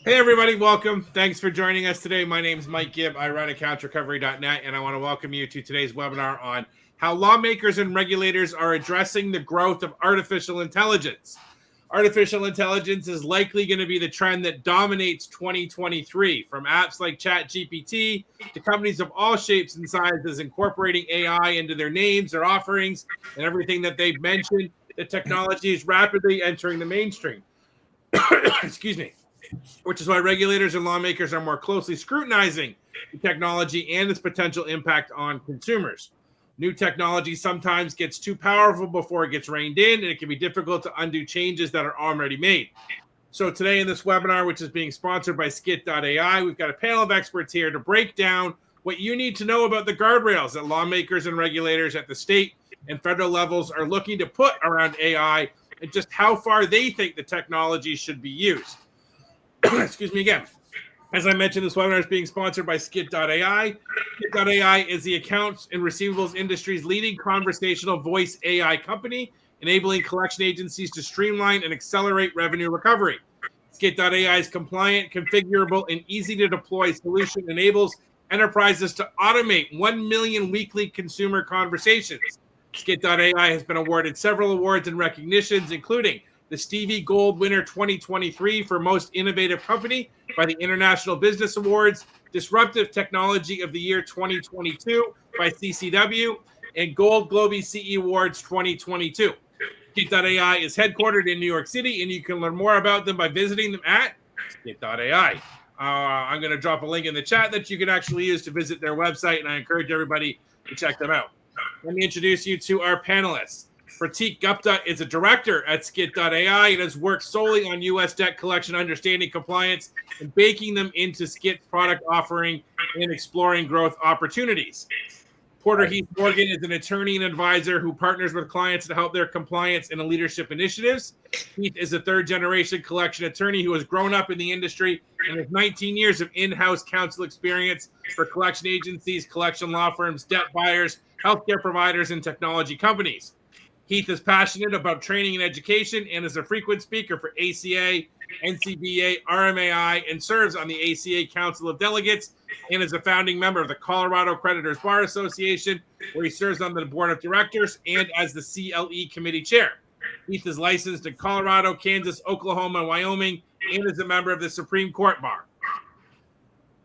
Hey everybody, welcome. Thanks for joining us today. My name is Mike Gibb. I run accountsrecovery.net, and I want to welcome you to today's webinar on how lawmakers and regulators are addressing the growth of artificial intelligence. Artificial intelligence is likely going to be the trend that dominates 2023, from apps like ChatGPT to companies of all shapes and sizes incorporating AI into their names, their offerings, and everything that they've mentioned. The technology is rapidly entering the mainstream. Excuse me. Which is why regulators and lawmakers are more closely scrutinizing the technology and its potential impact on consumers. New technology sometimes gets too powerful before it gets reined in, and it can be difficult to undo changes that are already made. So today in this webinar, which is being sponsored by Skit.ai, we've got a panel of experts here to break down what you need to know about the guardrails that lawmakers and regulators at the state and federal levels are looking to put around AI, and just how far they think the technology should be used. Excuse me again. As I mentioned, this webinar is being sponsored by Skit.ai. Skit.ai is the accounts and receivables industry's leading conversational voice AI company, enabling collection agencies to streamline and accelerate revenue recovery. Skit.ai's compliant, configurable, and easy to deploy solution enables enterprises to automate 1 million weekly consumer conversations. Skit.ai has been awarded several awards and recognitions, including the Stevie Gold winner 2023 for Most Innovative Company by the International Business Awards, Disruptive Technology of the Year 2022 by CCW, and Gold Globee CE Awards 2022. Skit.ai is headquartered in New York City, and you can learn more about them by visiting them at Skit.ai. I'm going to drop a link in the chat that you can actually use to visit their website, and I encourage everybody to check them out. Let me introduce you to our panelists. Pratik Gupta is a director at Skit.ai and has worked solely on U.S. debt collection, understanding compliance, and baking them into Skit's product offering and exploring growth opportunities. Porter Heath Morgan is an attorney and advisor who partners with clients to help their compliance and leadership initiatives. Heath is a third-generation collection attorney who has grown up in the industry and has 19 years of in-house counsel experience for collection agencies, collection law firms, debt buyers, healthcare providers, and technology companies. Heath is passionate about training and education and is a frequent speaker for ACA, NCBA, RMAI, and serves on the ACA Council of Delegates and is a founding member of the Colorado Creditors Bar Association, where he serves on the board of directors and as the CLE committee chair. Heath is licensed in Colorado, Kansas, Oklahoma, and Wyoming, and is a member of the Supreme Court Bar.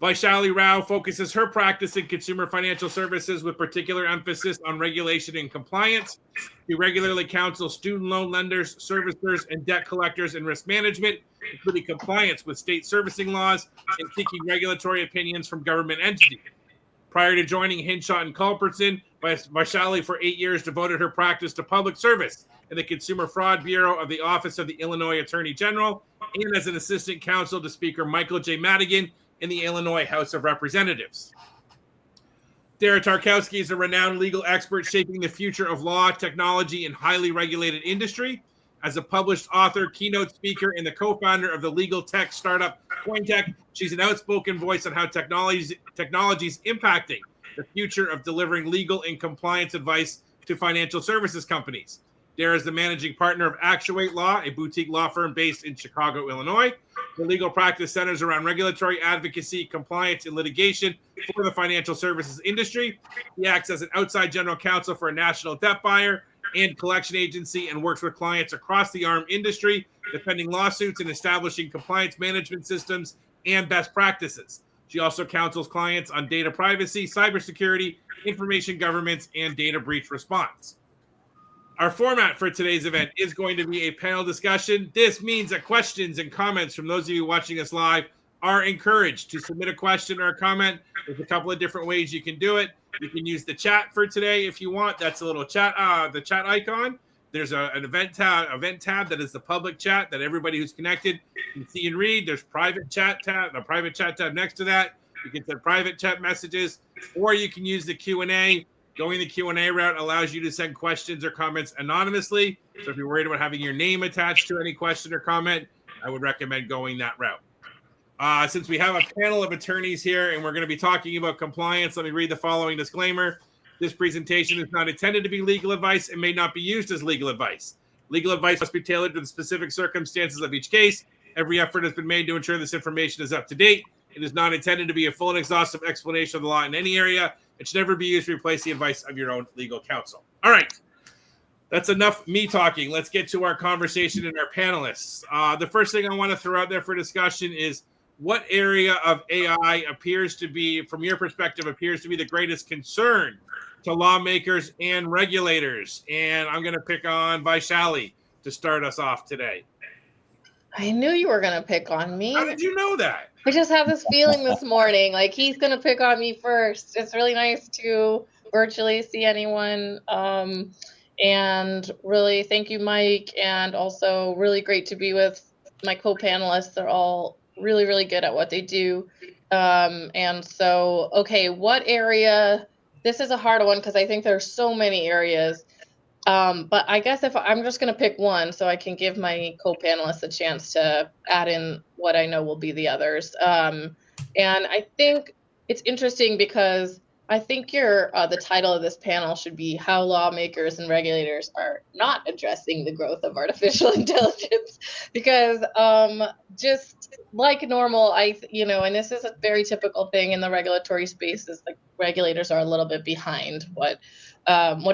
Vaishali Rao focuses her practice in consumer financial services with particular emphasis on regulation and compliance. She regularly counsels student loan lenders, servicers, and debt collectors in risk management, including compliance with state servicing laws and seeking regulatory opinions from government entities. Prior to joining Hinshaw and Culbertson, Vaishali for 8 years devoted her practice to public service in the Consumer Fraud Bureau of the Office of the Illinois Attorney General and as an assistant counsel to Speaker Michael J. Madigan in the Illinois House of Representatives. Dara Tarkowski is a renowned legal expert shaping the future of law, technology, and highly regulated industry. As a published author, keynote speaker, and the co-founder of the legal tech startup CoinTech, she's an outspoken voice on how technology is impacting the future of delivering legal and compliance advice to financial services companies. Dara is the managing partner of Actuate Law, a boutique law firm based in Chicago, Illinois. The legal practice centers around regulatory advocacy, compliance, and litigation for the financial services industry. He acts as an outside general counsel for a national debt buyer and collection agency and works with clients across the arm industry, defending lawsuits and establishing compliance management systems and best practices. She also counsels clients on data privacy, cybersecurity, information governance, and data breach response. Our format for today's event is going to be a panel discussion. This means that questions and comments from those of you watching us live are encouraged. To submit a question or a comment, there's a couple of different ways you can do it. You can use the chat for today if you want. That's a little chat, the chat icon. There's an event tab that is the public chat that everybody who's connected can see and read. There's private chat tab, a private chat tab next to that. You can send private chat messages, or you can use the Q&A. Going the Q&A route allows you to send questions or comments anonymously. So if you're worried about having your name attached to any question or comment, I would recommend going that route. Since we have a panel of attorneys here and we're going to be talking about compliance, let me read the following disclaimer. This presentation is not intended to be legal advice and may not be used as legal advice. Legal advice must be tailored to the specific circumstances of each case Every effort has been made to ensure this information is up to date. It is not intended to be a full and exhaustive explanation of the law in any area. It should never be used to replace the advice of your own legal counsel. All right. That's enough me talking. Let's get to our conversation and our panelists. The first thing I want to throw out there for discussion is what area of AI appears to be, from your perspective, appears to be the greatest concern to lawmakers and regulators. And I'm going to pick on Vaishali to start us off today. I knew you were going to pick on me. How did you know that? I just have this feeling this morning, like he's going to pick on me first. It's really nice to virtually see anyone. And really, thank you, Mike. And also, really great to be with my co-panelists. They're all really, really good at what they do. And so, okay, what area? This is a hard one because I think there's so many areas. But I guess if I'm just going to pick one so I can give my co-panelists a chance to add in what I know will be the others. And I think it's interesting because I think the title of this panel should be how lawmakers and regulators are not addressing the growth of artificial intelligence, because just like normal, and this is a very typical thing in the regulatory space, is like regulators are a little bit behind what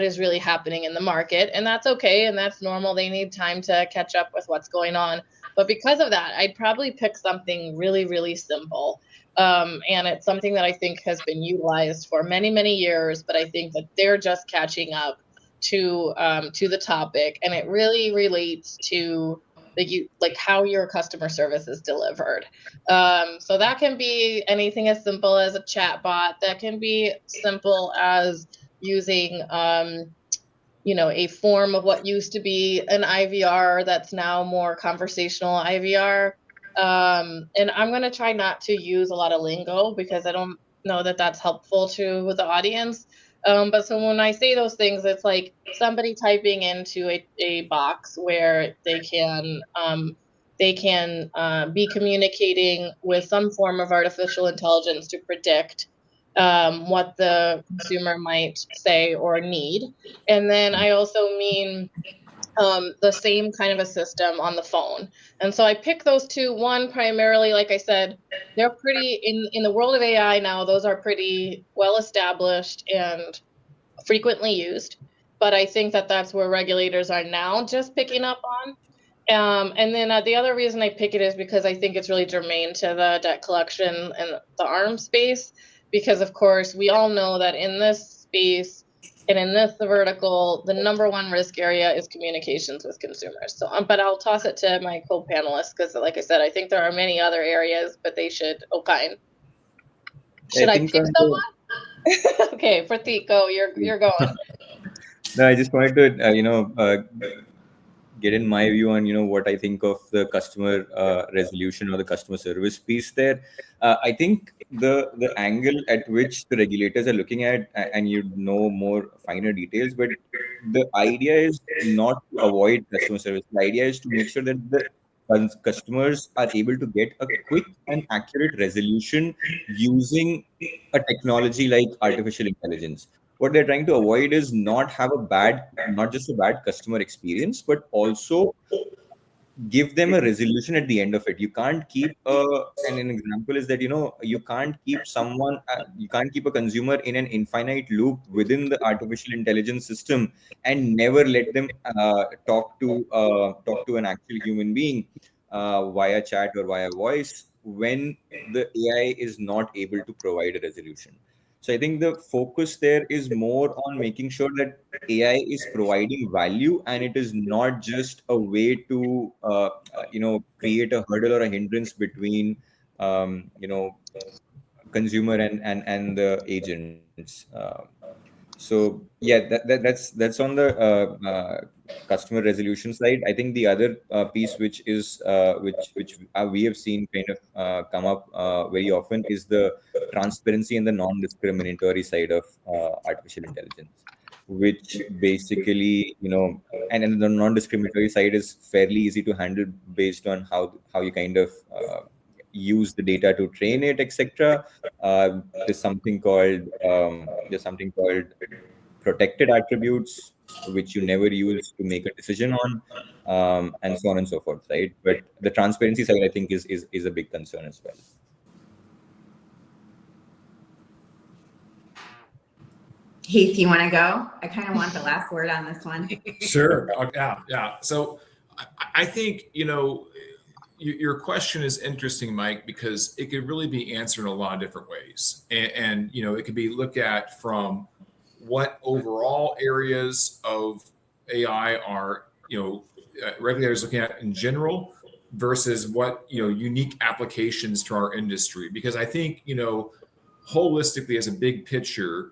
is really happening in the market, and that's okay, and that's normal. They need time to catch up with what's going on. But because of that, I'd probably pick something really, really simple. And it's something that I think has been utilized for many, many years, but I think that they're just catching up to the topic, and it really relates to like how your customer service is delivered. So that can be anything as simple as a chat bot. That can be simple as using a form of what used to be an IVR that's now more conversational IVR. And I'm going to try not to use a lot of lingo because I don't know that that's helpful to the audience. But so when I say those things, it's like somebody typing into a box where they can be communicating with some form of artificial intelligence to predict what the consumer might say or need. And then I also mean the same kind of a system on the phone. And so I pick those two. One, primarily, like I said, they're pretty in the world of AI now, those are pretty well established and frequently used. But I think that that's where regulators are now just picking up on. And then the other reason I pick it is because I think it's really germane to the debt collection and the arms space. Because, of course, we all know that in this space and in this vertical, the number one risk area is communications with consumers. So, but I'll toss it to my co-panelists because, like I said, I think there are many other areas, but they should opine. Should I pick someone? Okay, Pratik, go. You're going. No, I just wanted to, get in my view on, what I think of the customer resolution or the customer service piece there. I think the angle at which the regulators are looking at, and more finer details, but the idea is not to avoid customer service. The idea is to make sure that the customers are able to get a quick and accurate resolution using a technology like artificial intelligence. What they're trying to avoid is not just a bad customer experience, but also give them a resolution at the end of it. You can't keep and an example is that you can't keep a consumer in an infinite loop within the artificial intelligence system and never let them talk to an actual human being via chat or via voice when the AI is not able to provide a resolution. So I think the focus there is more on making sure that AI is providing value, and it is not just a way to create a hurdle or a hindrance between consumer and the agents. So yeah, that's on the customer resolution side. I think the other piece, which we have seen kind of come up very often, is the transparency and the non-discriminatory side of artificial intelligence, which basically, and the non-discriminatory side is fairly easy to handle based on how you kind of use the data to train it, etc. There's something called protected attributes, which you never use to make a decision on, and so on and so forth, right? But the transparency side, I think, is a big concern as well. Heath, you want to go? I kind of want the last word on this one. Sure. Yeah. So I think, your question is interesting, Mike, because it could really be answered in a lot of different ways. And it could be looked at from what overall areas of AI are, regulators looking at in general versus what, unique applications to our industry. Because I think, holistically as a big picture,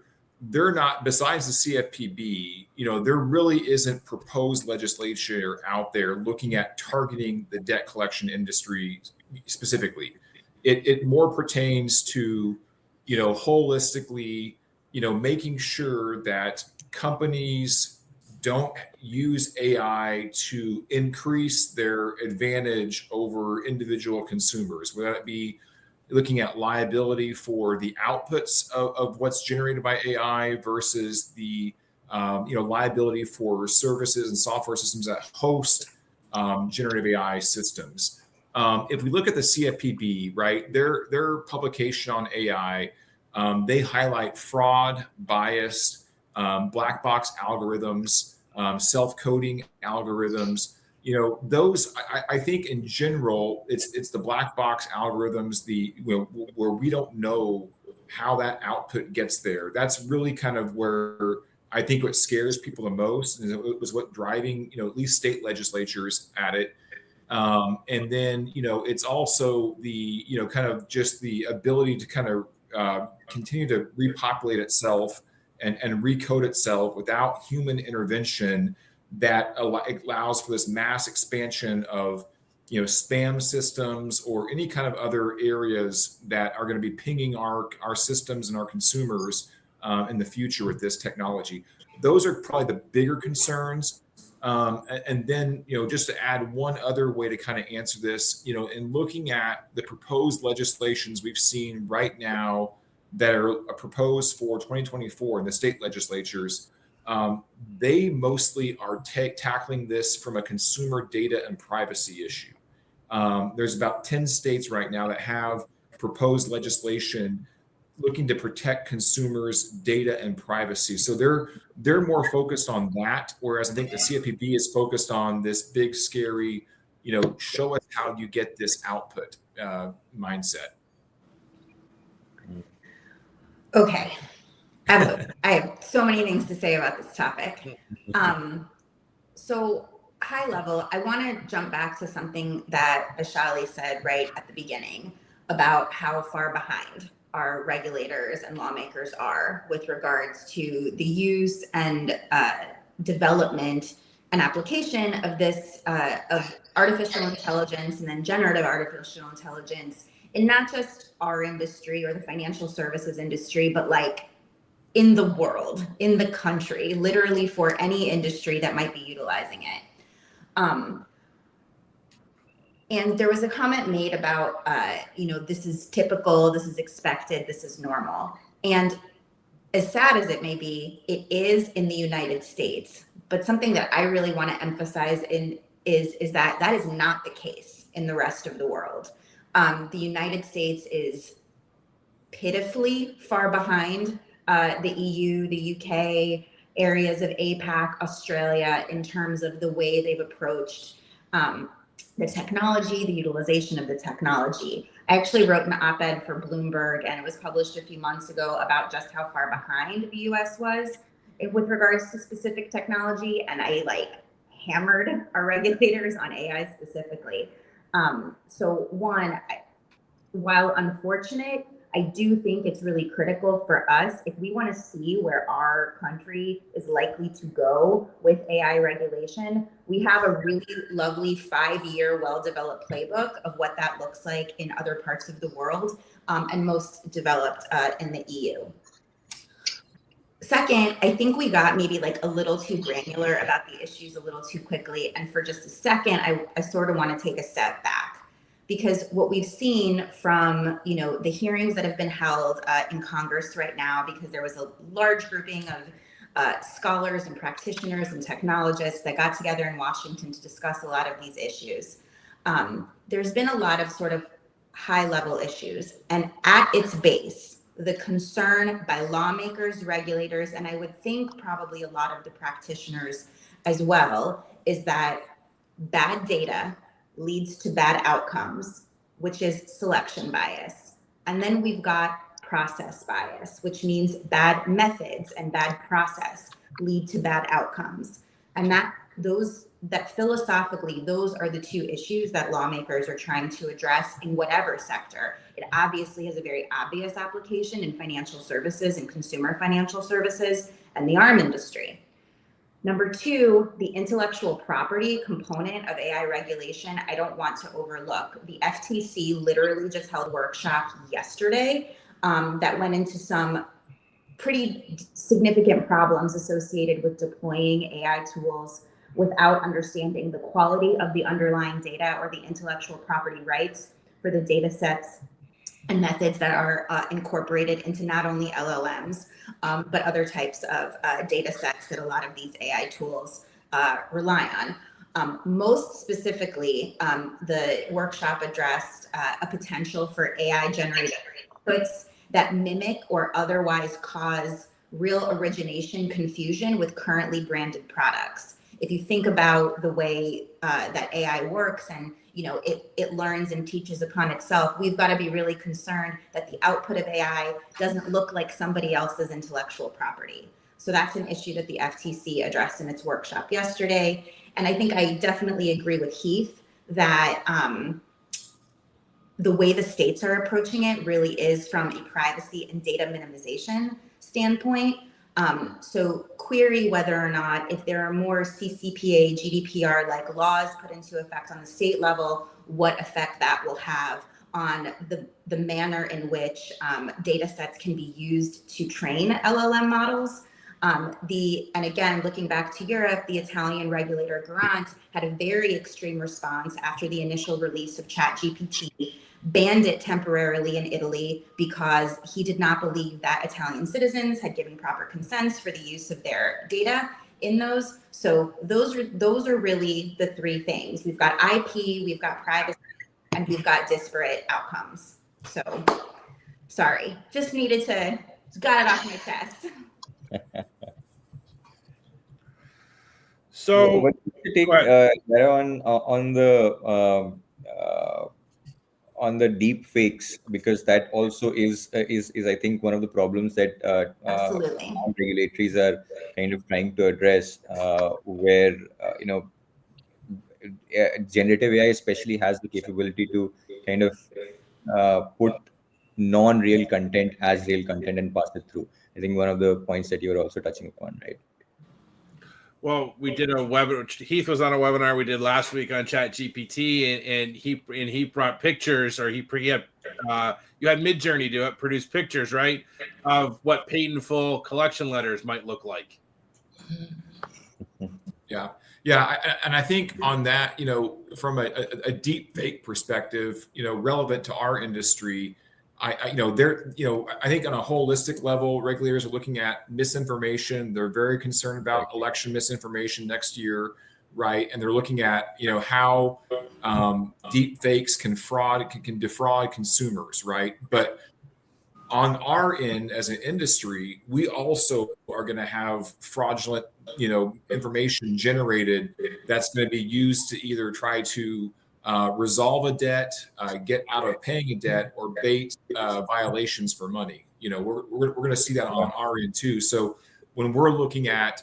they're not, besides the CFPB, there really isn't proposed legislature out there looking at targeting the debt collection industry specifically. It more pertains to, holistically, making sure that companies don't use AI to increase their advantage over individual consumers, whether it be looking at liability for the outputs of what's generated by AI versus the liability for services and software systems that host generative AI systems. If we look at the CFPB, right, their publication on AI, they highlight fraud, bias, black box algorithms, self-coding algorithms. Those, I think in general, it's the black box algorithms, where we don't know how that output gets there. That's really kind of where I think what scares people the most, and it was what driving, at least state legislatures at it. And then, it's also the, kind of just the ability to kind of continue to repopulate itself and recode itself without human intervention, that allows for this mass expansion of, spam systems or any kind of other areas that are going to be pinging our systems and our consumers in the future with this technology. Those are probably the bigger concerns. And then, just to add one other way to kind of answer this, in looking at the proposed legislations we've seen right now that are proposed for 2024 in the state legislatures, they mostly are tackling this from a consumer data and privacy issue. There's about 10 states right now that have proposed legislation looking to protect consumers' data and privacy. So they're more focused on that, whereas I think the CFPB is focused on this big, scary, show us how you get this output mindset. Okay. I have so many things to say about this topic. So high level, I want to jump back to something that Vishali said right at the beginning about how far behind our regulators and lawmakers are with regards to the use and development and application of this of artificial intelligence and then generative artificial intelligence in not just our industry or the financial services industry, but like in the world, in the country, literally for any industry that might be utilizing it. And there was a comment made about, this is typical, this is expected, this is normal. And as sad as it may be, it is in the United States. But something that I really want to emphasize is that that is not the case in the rest of the world. The United States is pitifully far behind the EU, the UK, areas of APAC, Australia, in terms of the way they've approached the technology, the utilization of the technology. I actually wrote an op-ed for Bloomberg, and it was published a few months ago about just how far behind the US was with regards to specific technology. And I hammered our regulators on AI specifically. So one, while unfortunate, I do think it's really critical for us if we want to see where our country is likely to go with AI regulation. We have a really lovely 5-year well-developed playbook of what that looks like in other parts of the world, and most developed in the EU. Second, I think we got maybe a little too granular about the issues a little too quickly. And for just a second, I sort of want to take a step back. Because what we've seen from, the hearings that have been held in Congress right now, because there was a large grouping scholars and practitioners and technologists that got together in Washington to discuss a lot of these issues. There's been a lot of sort of high level issues, and at its base, the concern by lawmakers, regulators, and I would think probably a lot of the practitioners as well, is that bad data leads to bad outcomes, which is selection bias. And then we've got process bias, which means bad methods and bad process lead to bad outcomes. And that philosophically, those are the two issues that lawmakers are trying to address in whatever sector. It obviously has a very obvious application in financial services and consumer financial services and the arm industry. Number two, the intellectual property component of AI regulation, I don't want to overlook. The FTC literally just held a workshop yesterday that went into some pretty significant problems associated with deploying AI tools without understanding the quality of the underlying data or the intellectual property rights for the data sets and methods that are incorporated into not only LLMs, but other types of data sets that a lot of these AI tools rely on. Most specifically, the workshop addressed a potential for AI-generated outputs that mimic or otherwise cause real origination confusion with currently branded products. If you think about the way that AI works and it learns and teaches upon itself, we've got to be really concerned that the output of AI doesn't look like somebody else's intellectual property. So that's an issue that the FTC addressed in its workshop yesterday. And I think I definitely agree with Heath that the way the states are approaching it really is from a privacy and data minimization standpoint. So query whether or not, if there are more CCPA, GDPR-like laws put into effect on the state level, what effect that will have on the manner in which data sets can be used to train LLM models. And again, looking back to Europe, the Italian regulator Garant had a very extreme response after the initial release of ChatGPT, banned it temporarily in Italy because he did not believe that Italian citizens had given proper consents for the use of their data in those. So those are really the three things. We've got IP, we've got privacy, and we've got disparate outcomes. So sorry, just got it off my chest. So what to take on the deep fakes, because that also is I think one of the problems that Absolutely. regulatories are kind of trying to address, where generative AI especially has the capability to kind of put non-real content as real content and pass it through. I think one of the points that you were also touching upon, right? Well, we did a webinar. Heath was on a webinar we did last week on ChatGPT, and he brought pictures, or you had Midjourney do it, produce pictures, right, of what paid-in-full collection letters might look like. Yeah, and I think on that, from a deep fake perspective, relevant to our industry, I think on a holistic level, regulators are looking at misinformation. They're very concerned about election misinformation next year, right? And they're looking at how deep fakes can defraud consumers, right? But on our end as an industry, we also are going to have fraudulent, information generated that's going to be used to either try to resolve a debt, get out of paying a debt, or bait violations for money. We're going to see that on our end too. So when we're looking at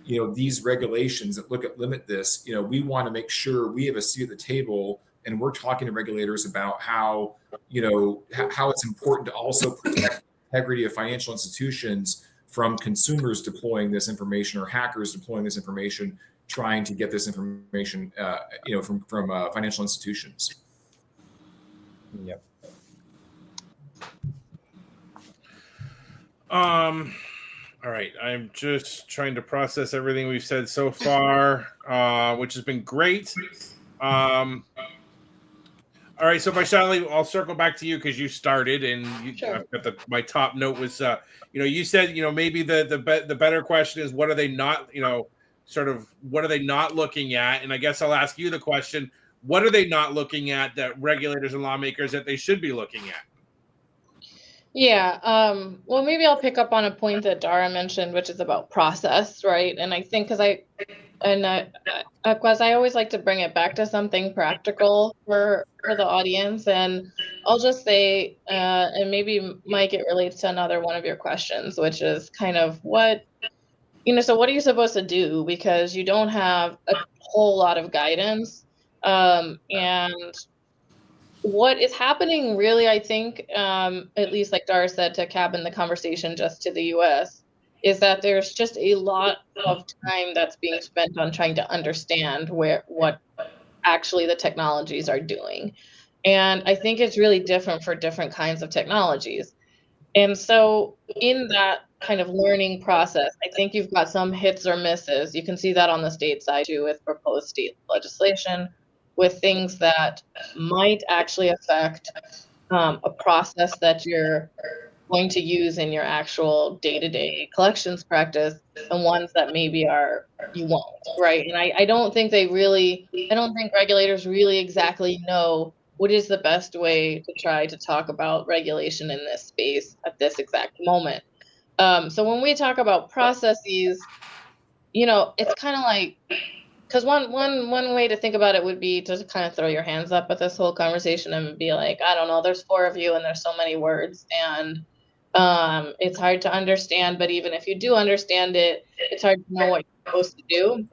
these regulations that limit this, we want to make sure we have a seat at the table, and we're talking to regulators about how it's important to also protect the integrity of financial institutions from consumers deploying this information or hackers deploying this information, trying to get this information, from financial institutions. Yep. All right. I'm just trying to process everything we've said so far, which has been great. All right, so Vaishali, I'll circle back to you because you started, and Sure. I've got my top note was, you said, maybe the better question is what are they not, sort of what are they not looking at? And I guess I'll ask you the question: what are they not looking at that regulators and lawmakers that they should be looking at? Yeah. Well, maybe I'll pick up on a point that Dara mentioned, which is about process, right? And I think because I always like to bring it back to something practical for the audience, and I'll just say, and maybe Mike, it relates to another one of your questions, which is kind of so what are you supposed to do? Because you don't have a whole lot of guidance, and what is happening really, I think, at least like Dara said, to cabin the conversation just to the US, is that there's just a lot of time that's being spent on trying to understand what actually the technologies are doing. And I think it's really different for different kinds of technologies. And so in that kind of learning process, I think you've got some hits or misses. You can see that on the state side too with proposed state legislation, with things that might actually affect a process that you're going to use in your actual day-to-day collections practice, and ones that maybe you won't, right? And I don't think regulators really exactly know what is the best way to try to talk about regulation in this space at this exact moment. So when we talk about processes, it's kind of like, because one way to think about it would be to kind of throw your hands up at this whole conversation and be like, I don't know, there's 4 of you and there's so many words, and it's hard to understand. But even if you do understand it, it's hard to know what you're supposed to do.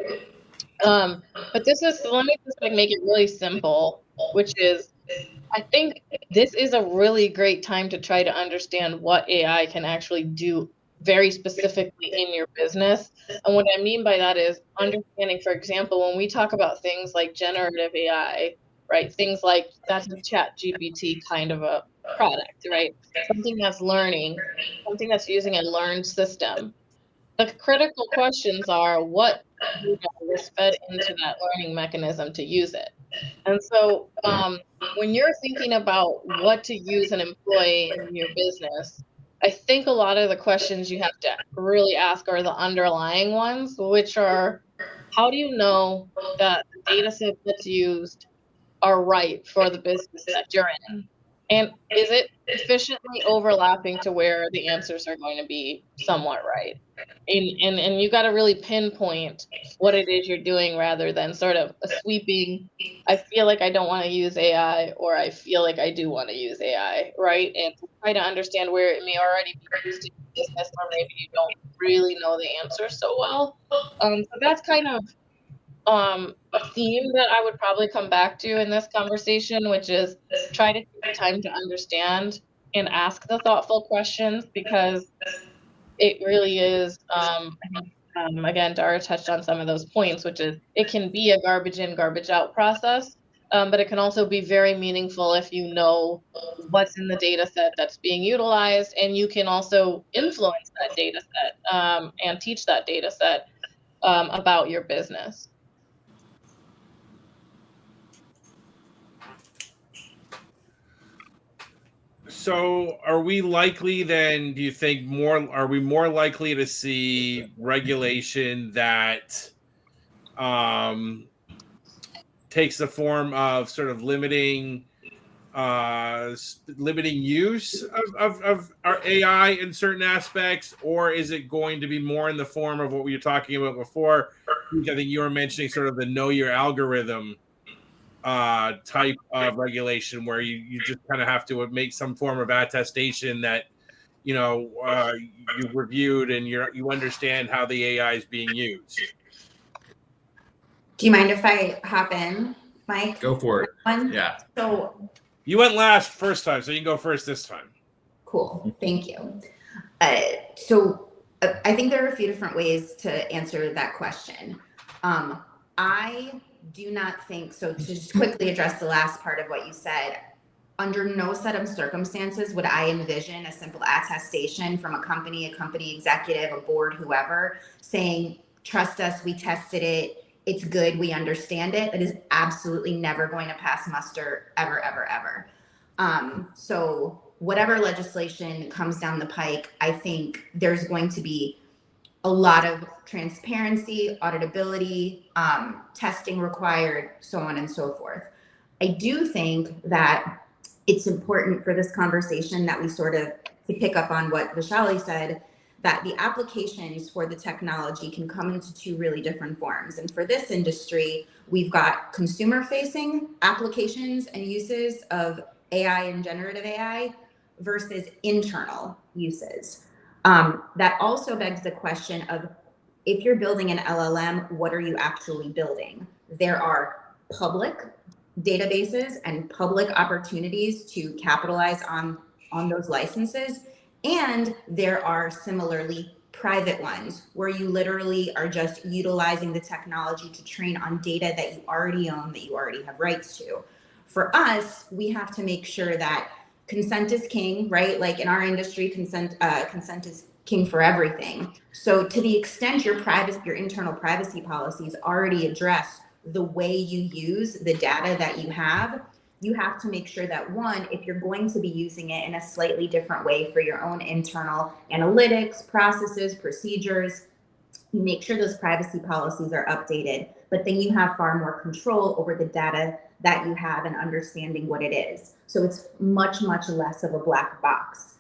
But let me just make it really simple, which is, I think this is a really great time to try to understand what AI can actually do very specifically in your business. And what I mean by that is understanding, for example, when we talk about things like generative AI, right? Things like that's a Chat GPT kind of a product, right? Something that's learning, something that's using a learned system. The critical questions are what data was fed into that learning mechanism to use it. And so when you're thinking about what to use and employ in your business, I think a lot of the questions you have to really ask are the underlying ones, which are, how do you know that the data set that's used are right for the business that you're in? And is it sufficiently overlapping to where the answers are going to be somewhat right? And you got to really pinpoint what it is you're doing, rather than sort of a sweeping, I feel like I don't want to use AI, or I feel like I do want to use AI, right? And to try to understand where it may already be used in your business, or maybe you don't really know the answer so well. So that's kind of a theme that I would probably come back to in this conversation, which is try to take the time to understand and ask the thoughtful questions, because it really is, I think, again, Dara touched on some of those points, which is it can be a garbage in, garbage out process, but it can also be very meaningful if you know what's in the data set that's being utilized, and you can also influence that data set and teach that data set about your business. So are we likely then, do you think are we more likely to see regulation that takes the form of sort of limiting use of our AI in certain aspects, or is it going to be more in the form of what we were talking about before? I think you were mentioning sort of the know your algorithm type of regulation, where you just kind of have to make some form of attestation that you reviewed and you understand how the AI is being used. Do you mind if I hop in, Mike? Go for it. Yeah. So you went last first time, so you can go first this time. Cool. Thank you. So I think there are a few different ways to answer that question. I do not think so. To just quickly address the last part of what you said, under no set of circumstances would I envision a simple attestation from a company executive, a board, whoever, saying, trust us, we tested it, it's good, we understand it. That is absolutely never going to pass muster ever, ever, ever. So whatever legislation comes down the pike, I think there's going to be a lot of transparency, auditability, testing required, so on and so forth. I do think that it's important for this conversation that we sort of, to pick up on what Vishali said, that the applications for the technology can come into two really different forms. And for this industry, we've got consumer-facing applications and uses of AI and generative AI versus internal uses. That also begs the question of, if you're building an LLM, what are you actually building? There are public databases and public opportunities to capitalize on those licenses. And there are similarly private ones where you literally are just utilizing the technology to train on data that you already own, that you already have rights to. For us, we have to make sure that consent is king, right? Like in our industry, consent is king for everything. So to the extent your internal privacy policies already address the way you use the data that you have to make sure that, one, if you're going to be using it in a slightly different way for your own internal analytics, processes, procedures, you make sure those privacy policies are updated, but then you have far more control over the data that you have and understanding what it is. So it's much, much less of a black box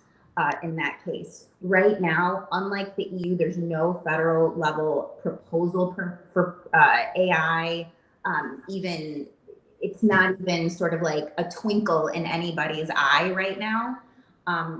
in that case. Right now, unlike the EU, there's no federal level proposal for AI. Even it's not even sort of like a twinkle in anybody's eye right now.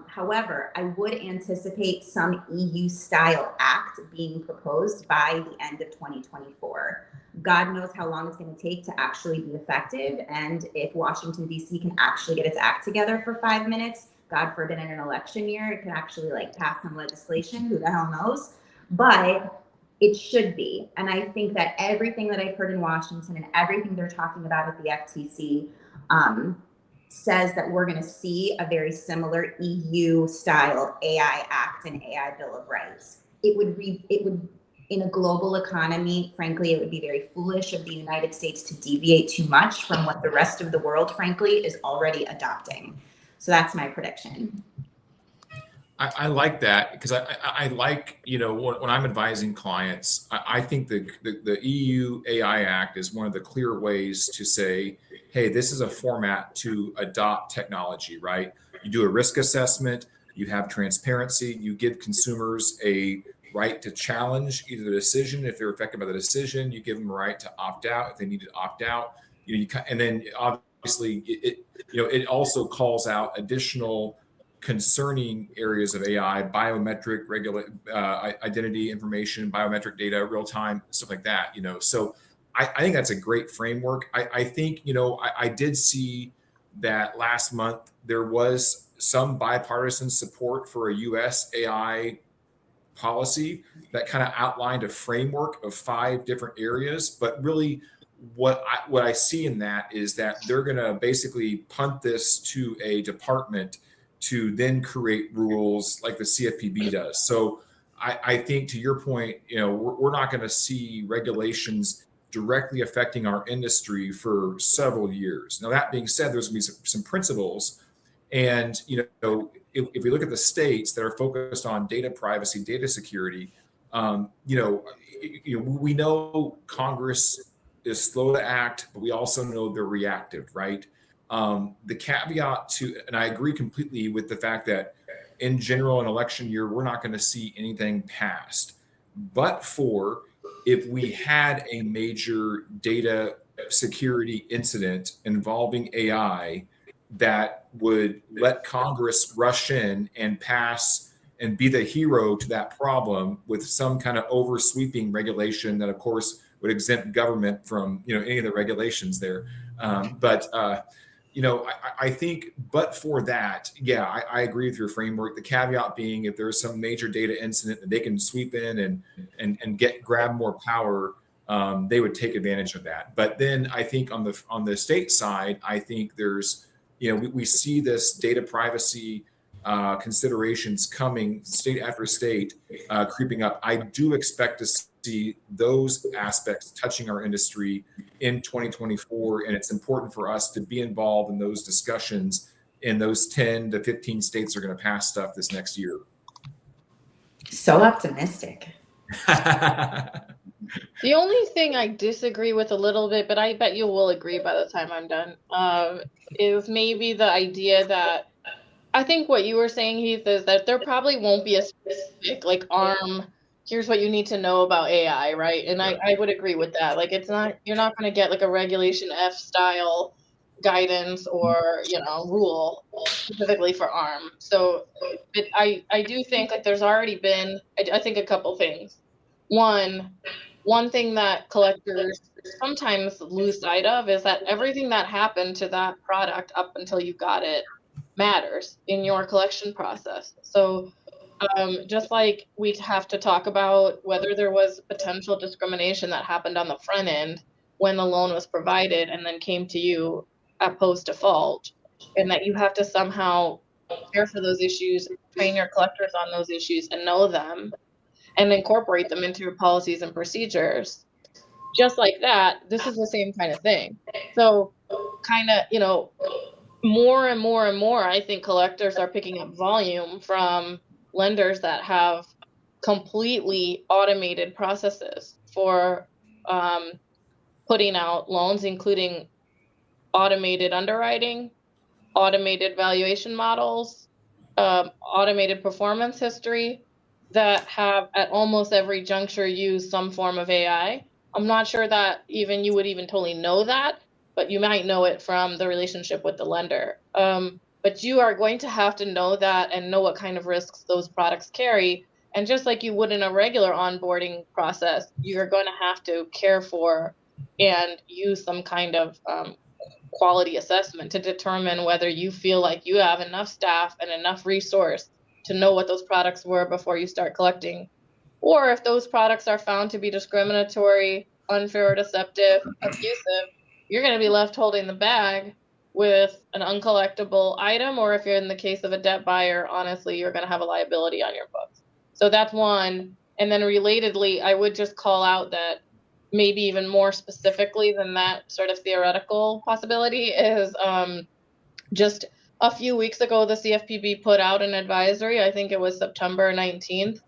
However, I would anticipate some EU style act being proposed by the end of 2024. God knows how long it's going to take to actually be effective. And if Washington, D.C. can actually get its act together for 5 minutes, God forbid in an election year, it could actually like pass some legislation, who the hell knows? But it should be. And I think that everything that I've heard in Washington and everything they're talking about at the FTC says that we're going to see a very similar EU style AI Act and AI Bill of Rights. It would in a global economy, frankly, it would be very foolish of the United States to deviate too much from what the rest of the world, frankly, is already adopting. So that's my prediction. I like that because I like, when I'm advising clients, I think the EU AI Act is one of the clear ways to say, hey, this is a format to adopt technology, right? You do a risk assessment, you have transparency, you give consumers a right to challenge either the decision. If they're affected by the decision, you give them a right to opt out if they need to opt out. And then obviously it also calls out additional concerning areas of AI, biometric, identity information, biometric data, real time, stuff like that. So I think that's a great framework. I think I did see that last month there was some bipartisan support for a U.S. AI policy that kind of outlined a framework of 5 different areas, but really what I see in that is that they're going to basically punt this to a department to then create rules like the CFPB does. So I think, to your point, we're not going to see regulations directly affecting our industry for several years. Now, that being said, there's going to be some principles. And, if we look at the states that are focused on data privacy, data security, we know Congress is slow to act, but we also know they're reactive, right? The caveat to, and I agree completely with the fact that in general, an election year, we're not going to see anything passed. But if we had a major data security incident involving AI that would let Congress rush in and pass and be the hero to that problem with some kind of oversweeping regulation that, of course, would exempt government from any of the regulations there. I think, but for that, I agree with your framework. The caveat being, if there's some major data incident that they can sweep in and grab more power, they would take advantage of that. But then I think on the state side, I think there's, we see this data privacy considerations coming state after state creeping up. I do expect to see those aspects touching our industry in 2024, and it's important for us to be involved in those discussions in those 10 to 15 states that are going to pass stuff this next year. So optimistic. The only thing I disagree with a little bit, but I bet you will agree by the time I'm done, is maybe the idea that I think what you were saying, Heath, is that there probably won't be a specific like here's what you need to know about AI, right? And I would agree with that. Like you're not going to get like a Regulation F style guidance or, rule specifically for ARM. So but I do think like there's already been, I think a couple things. One thing that collectors sometimes lose sight of is that everything that happened to that product up until you got it matters in your collection process. So just like we'd have to talk about whether there was potential discrimination that happened on the front end when the loan was provided and then came to you at post default, and that you have to somehow care for those issues, train your collectors on those issues and know them and incorporate them into your policies and procedures. Just like that, this is the same kind of thing. So kind of, more and more and more, I think collectors are picking up volume from lenders that have completely automated processes for putting out loans, including automated underwriting, automated valuation models, automated performance history that have at almost every juncture used some form of AI. I'm not sure that even you would even totally know that, but you might know it from the relationship with the lender. But you are going to have to know that and know what kind of risks those products carry. And just like you would in a regular onboarding process, you're going to have to care for and use some kind of quality assessment to determine whether you feel like you have enough staff and enough resource to know what those products were before you start collecting. Or if those products are found to be discriminatory, unfair or deceptive, abusive, you're going to be left holding the bag with an uncollectible item, or if you're in the case of a debt buyer, honestly, you're going to have a liability on your books. So that's one. And then relatedly, I would just call out that maybe even more specifically than that sort of theoretical possibility is just a few weeks ago, the CFPB put out an advisory. I think it was September 19th.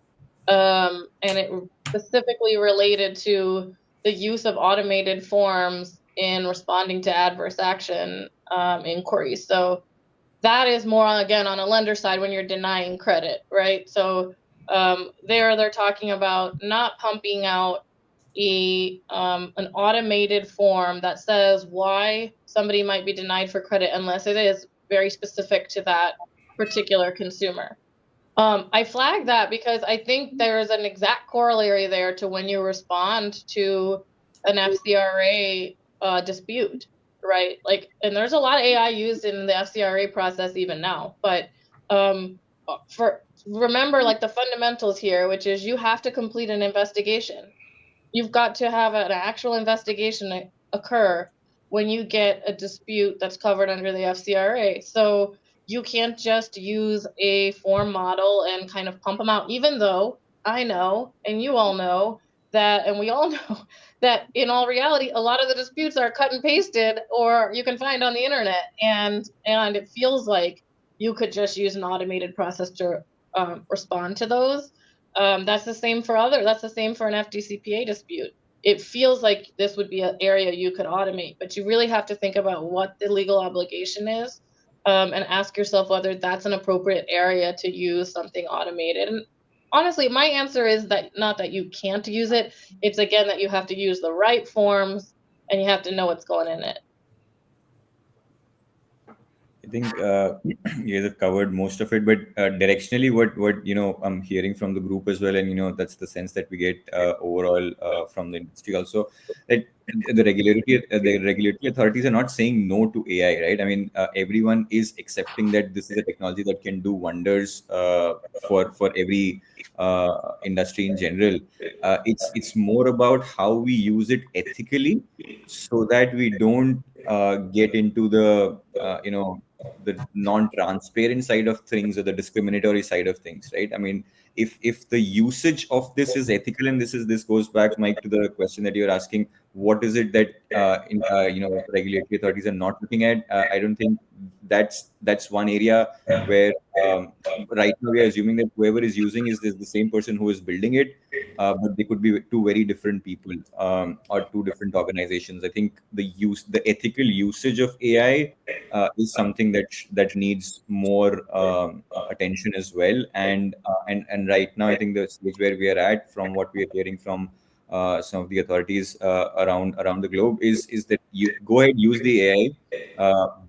And it specifically related to the use of automated forms in responding to adverse action inquiries. So that is more, again, on a lender side when you're denying credit, right? So they're talking about not pumping out an automated form that says why somebody might be denied for credit unless it is very specific to that particular consumer. I flag that because I think there is an exact corollary there to when you respond to an FCRA dispute, right? Like, and there's a lot of AI used in the FCRA process even now, but remember like the fundamentals here, which is you have to complete an investigation. You've got to have an actual investigation occur when you get a dispute that's covered under the FCRA. So you can't just use a form model and kind of pump them out, even though I know, and you all know that, and we all know that in all reality, a lot of the disputes are cut and pasted or you can find on the internet. And it feels like you could just use an automated process to respond to those. That's the same for an FDCPA dispute. It feels like this would be an area you could automate, but you really have to think about what the legal obligation is and ask yourself whether that's an appropriate area to use something automated. And honestly, my answer is that not that you can't use it. It's again that you have to use the right forms and you have to know what's going in it. I think you guys have covered most of it, but directionally, what I'm hearing from the group as well, and that's the sense that we get overall from the industry also, that the regulatory authorities are not saying no to AI, right? I mean, everyone is accepting that this is a technology that can do wonders for every industry in general. It's more about how we use it ethically, so that we don't get into the the non-transparent side of things or the discriminatory side of things, right? I mean, if the usage of this is ethical, and this goes back, Mike, to the question that you're asking, what is it that regulatory authorities are not looking at? I don't think that's one area where right now we are assuming that whoever is using is the same person who is building it, but they could be two very different people, or two different organizations. I think the ethical usage of AI is something that needs more attention as well. And right now, I think the stage where we are at, from what we are hearing from some of the authorities around the globe, is that you go ahead, use the AI,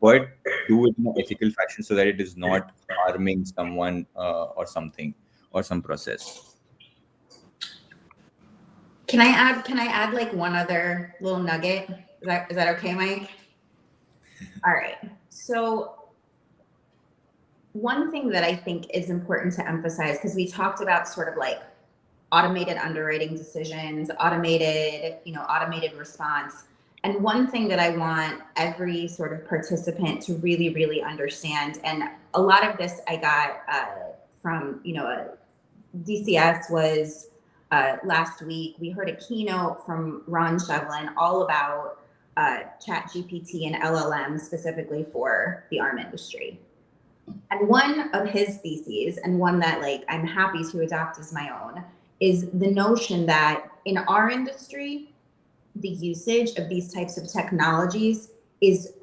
but do it in an ethical fashion so that it is not harming someone or something or some process. Can I add like one other little nugget? Is that okay, Mike? All right. So one thing that I think is important to emphasize, because we talked about sort of like automated underwriting decisions, automated response. And one thing that I want every sort of participant to really, really understand, and a lot of this I got from, DCS was last week. We heard a keynote from Ron Shevlin all about ChatGPT and LLM specifically for the arm industry. And one of his theses, and one that like I'm happy to adopt as my own, is the notion that in our industry, the usage of these types of technologies is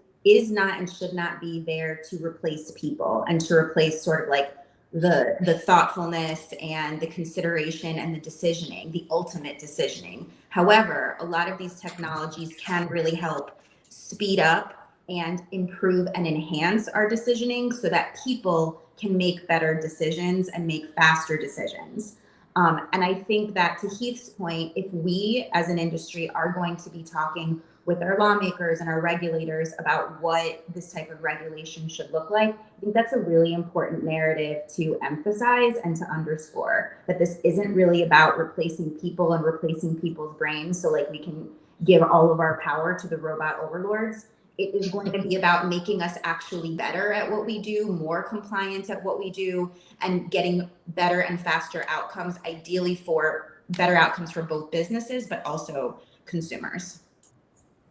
not and should not be there to replace people and to replace sort of like the thoughtfulness and the consideration and the decisioning, the ultimate decisioning. However, a lot of these technologies can really help speed up and improve and enhance our decisioning so that people can make better decisions and make faster decisions. And I think that, to Heath's point, if we as an industry are going to be talking with our lawmakers and our regulators about what this type of regulation should look like, I think that's a really important narrative to emphasize and to underscore, that this isn't really about replacing people and replacing people's brains so like we can give all of our power to the robot overlords. It is going to be about making us actually better at what we do, more compliant at what we do, and getting better and faster outcomes, ideally for better outcomes for both businesses, but also consumers.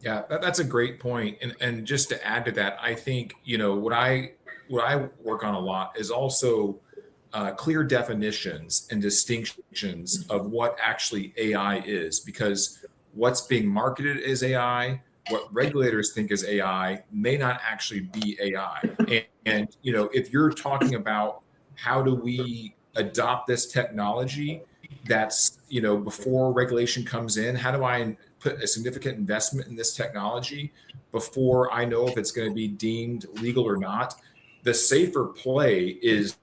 Yeah, that's a great point. And just to add to that, I think, what I work on a lot is also clear definitions and distinctions of what actually AI is, because what's being marketed as AI, what regulators think is AI, may not actually be AI. And if you're talking about how do we adopt this technology, that's, before regulation comes in, how do I put a significant investment in this technology before I know if it's going to be deemed legal or not? The safer play is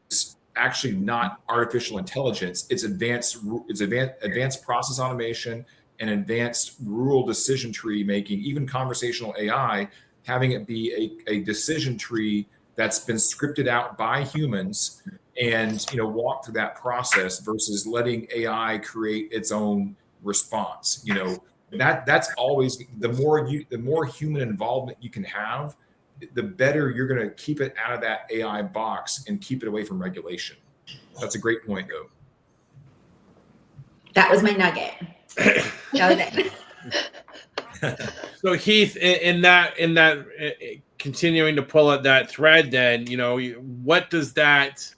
actually not artificial intelligence. It's advanced process automation and advanced rural decision tree making, even conversational AI, having it be a decision tree that's been scripted out by humans and walk through that process versus letting AI create its own response. That's always the more human involvement you can have, the better you're going to keep it out of that AI box and keep it away from regulation. That's a great point, though. That was my nugget. That was it. So Heath, in that continuing to pull at that thread, then what does that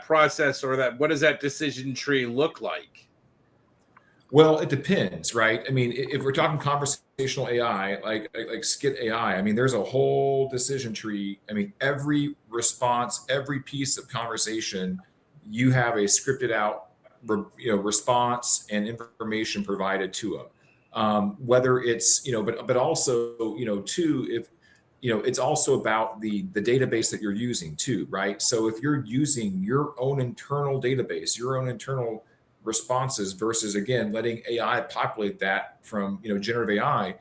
process, or what does that decision tree look like? Well, it depends, right? I mean, if we're talking conversational AI, like Skit AI, I mean, there's a whole decision tree. I mean, every response, every piece of conversation, you have a scripted out, response and information provided to them. Whether it's, but also, too, if it's also about the database that you're using too, right? So if you're using your own internal database, your own internal responses versus, again, letting AI populate that from generative AI,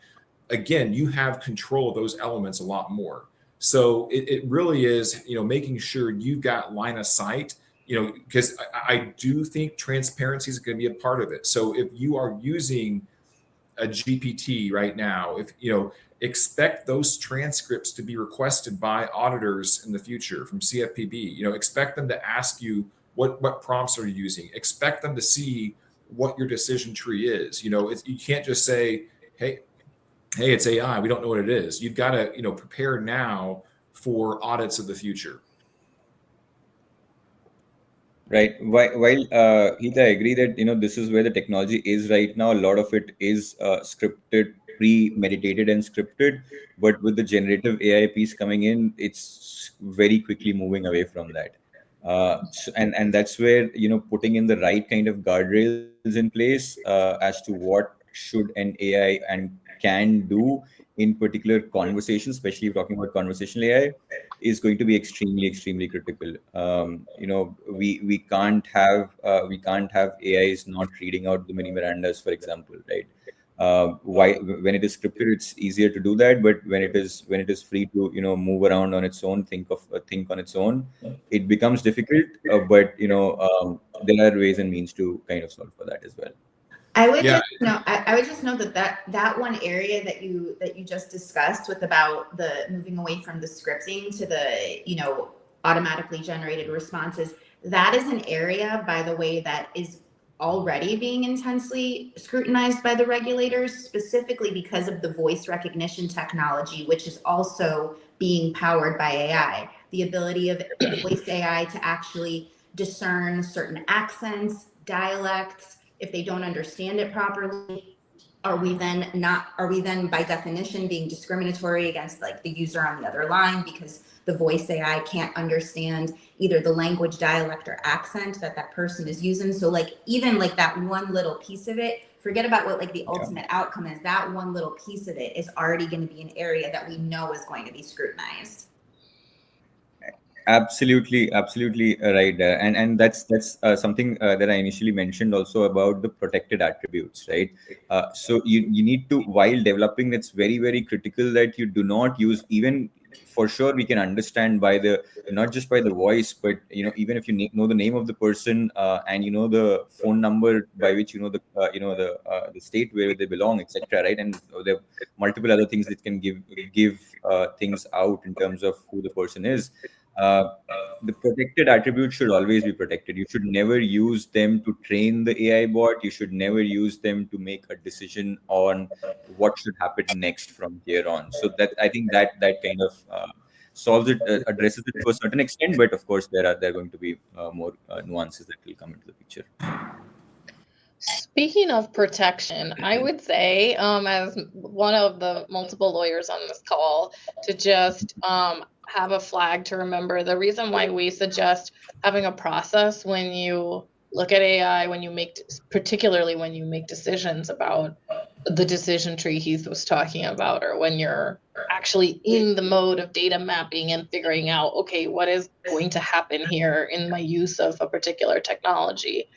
again, you have control of those elements a lot more. So it really is making sure you've got line of sight, because I do think transparency is going to be a part of it. So if you are using a GPT right now, if expect those transcripts to be requested by auditors in the future from CFPB, expect them to ask you What prompts are you using? Expect them to see what your decision tree is. You can't just say, hey, it's AI. We don't know what it is. You've got to, prepare now for audits of the future. Right. While Heath, I agree that this is where the technology is right now. A lot of it is scripted, premeditated, and scripted. But with the generative AI piece coming in, it's very quickly moving away from that. And that's where putting in the right kind of guardrails in place as to what should an AI and can do in particular conversations, especially if talking about conversational AI, is going to be extremely critical. We can't have AIs not reading out the mini Mirandas, for example, right? Why when it is scripted, it's easier to do that, but when it is free to move around on its own, think on its own, it becomes difficult. But there are ways and means to kind of solve for that as well. I would Yeah. just know. I would just know that one area that you just discussed with about the moving away from the scripting to the automatically generated responses. That is an area, by the way, that is already being intensely scrutinized by the regulators, specifically because of the voice recognition technology, which is also being powered by AI. The ability of voice AI to actually discern certain accents, dialects. If they don't understand it properly, are we then by definition being discriminatory against like the user on the other line because the voice AI can't understand either the language, dialect, or accent that person is using? So like even like that one little piece of it, forget about what like the ultimate outcome is. That one little piece of it is already going to be an area that we know is going to be scrutinized. Absolutely right there. And that's something that I initially mentioned also about the protected attributes, right? So you need to, while developing, it's very critical that you do not use, even for sure we can understand by the, not just by the voice, but even if you know the name of the person, and the phone number by which the state where they belong, etc., right? And there are multiple other things that can give things out in terms of who the person is. uh, the protected attributes should always be protected. You should never use them to train the AI bot. You should never use them to make a decision on what should happen next from here on. So that, I think that kind of solves it, addresses it to a certain extent. But of course, there are going to be more nuances that will come into the picture. Speaking of protection, I would say, as one of the multiple lawyers on this call, to just have a flag to remember. The reason why we suggest having a process when you look at AI, particularly when you make decisions about the decision tree he was talking about, or when you're actually in the mode of data mapping and figuring out, okay, what is going to happen here in my use of a particular technology.